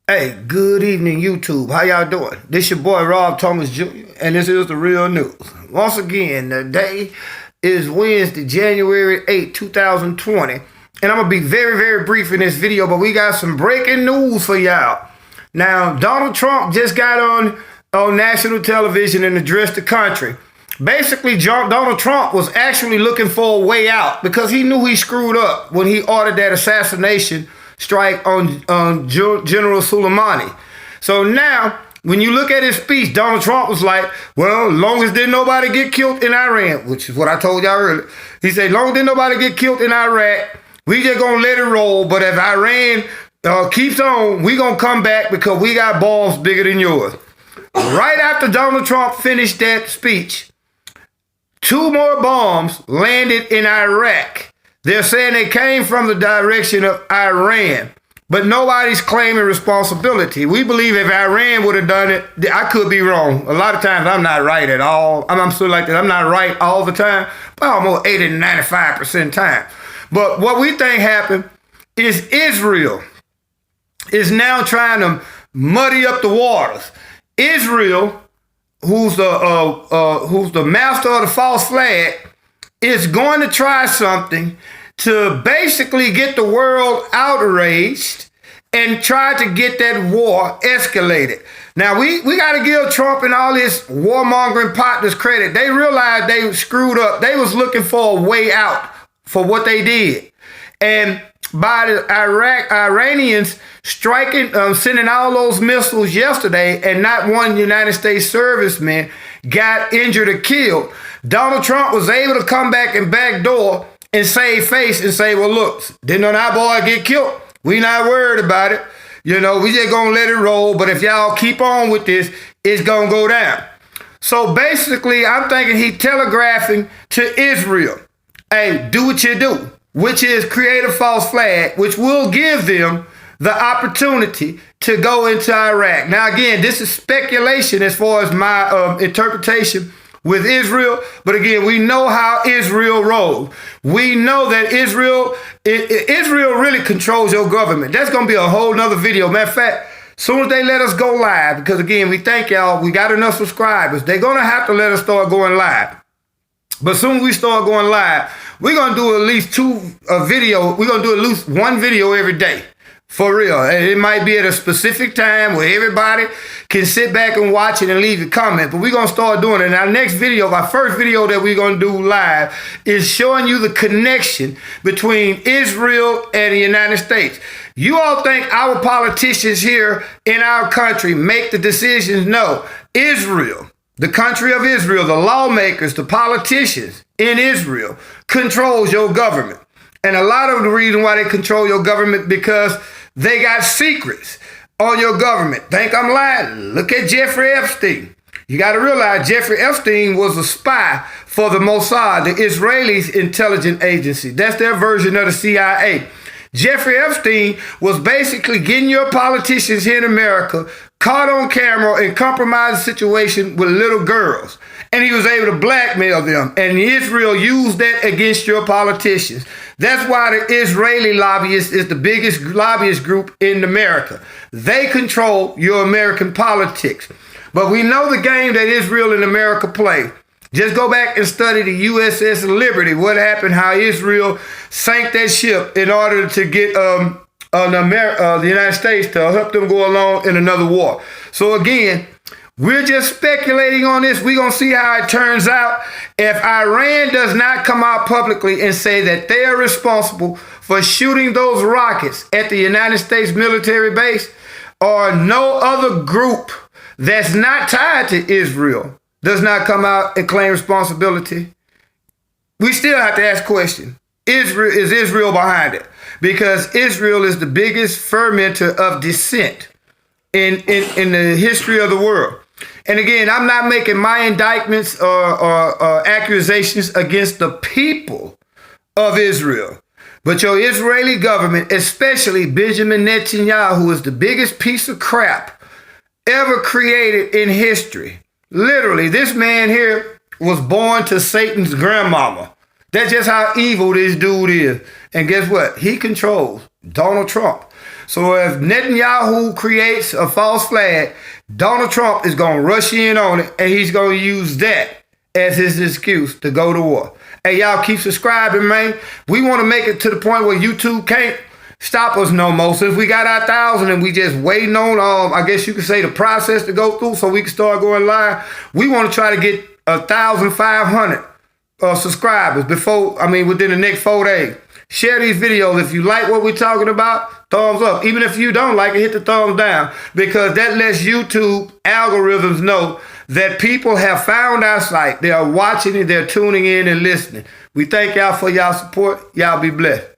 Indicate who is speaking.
Speaker 1: Hey, good evening, YouTube. How y'all doing? This your boy Rob Thomas Jr., and this is the real news. Once again, the day is Wednesday, January 2020, and I'm gonna be very brief in this video, but we got some breaking news for y'all. Now, Donald Trump just got on national television and addressed the country. Basically, Donald Trump was actually looking for a way out because he knew he screwed up when he ordered that assassination strike on General Soleimani. So now, when you look at his speech, Donald Trump was like, well, long as didn't nobody get killed in Iran, which is what I told y'all earlier. He said, long as didn't nobody get killed in Iraq, we just gonna let it roll. But if Iran keeps on, we gonna come back because we got balls bigger than yours. Right after Donald Trump finished that speech, 2 more bombs landed in Iraq. They're saying they came from the direction of Iran, but nobody's claiming responsibility. We believe if Iran would have done it, I could be wrong. A lot of times I'm not right at all. I'm sort of like that. I'm not right all the time, but almost 80 to 95% time. But what we think happened is Israel is now trying to muddy up the waters. Israel, who's the master of the false flag, is going to try something to basically get the world outraged and try to get that war escalated. Now, we got to give Trump and all his warmongering partners credit. They realized they screwed up. They was looking for a way out for what they did. And by the Iranians striking, sending all those missiles yesterday, and not one United States serviceman got injured or killed, Donald Trump was able to come back and backdoor and save face and say, well, look, didn't our boy get killed? We not worried about it. You know, we just gonna let it roll. But if y'all keep on with this, it's gonna go down. So basically, I'm thinking he telegraphing to Israel, hey, do what you do, which is create a false flag, which will give them the opportunity to go into Iraq. Now, again, this is speculation as far as my interpretation with Israel. But again, we know how Israel rolls. We know that Israel really controls your government. That's going to be a whole nother video. Matter of fact, soon as they let us go live, because again, we thank y'all, we got enough subscribers, they're going to have to let us start going live. But soon as we start going live, we're going to do at least 2 videos. We're going to do at least 1 video every day. For real. And it might be at a specific time where everybody can sit back and watch it and leave a comment. But we're going to start doing it. And our next video, our first video that we're going to do live, is showing you the connection between Israel and the United States. You all think our politicians here in our country make the decisions? No. Israel, the country of Israel, the lawmakers, the politicians in Israel controls your government. And a lot of the reason why they control your government because they got secrets on your government. Think I'm lying? Look at Jeffrey Epstein. You got to realize Jeffrey Epstein was a spy for the Mossad, the Israelis' intelligence agency. That's their version of the CIA. Jeffrey Epstein was basically getting your politicians here in America caught on camera and compromised the situation with little girls. And he was able to blackmail them. And Israel used that against your politicians. That's why the Israeli lobbyist is the biggest lobbyist group in America. They control your American politics. But we know the game that Israel and America play. Just go back and study the USS Liberty. What happened, how Israel sank that ship in order to get the United States to help them go along in another war. So again, we're just speculating on this. We're going to see how it turns out. If Iran does not come out publicly and say that they are responsible for shooting those rockets at the United States military base, or no other group that's not tied to Israel does not come out and claim responsibility, we still have to ask question. Is Israel behind it? Because Israel is the biggest fermenter of dissent in the history of the world. And again, I'm not making my indictments or accusations against the people of Israel. But your Israeli government, especially Benjamin Netanyahu, who is the biggest piece of crap ever created in history. Literally, this man here was born to Satan's grandmama. That's just how evil this dude is. And guess what? He controls Donald Trump. So if Netanyahu creates a false flag, Donald Trump is going to rush in on it, and he's going to use that as his excuse to go to war. Hey, y'all keep subscribing, man. We want to make it to the point where YouTube can't stop us no more. Since we got our 1,000 and we just waiting on, I guess you could say, the process to go through so we can start going live, we want to try to get 1,500 subscribers within the next 4 days. Share these videos. If you like what we're talking about, thumbs up. Even if you don't like it, hit the thumbs down, because that lets YouTube algorithms know that people have found our site. They are watching it. They're tuning in and listening. We thank y'all for y'all support. Y'all be blessed.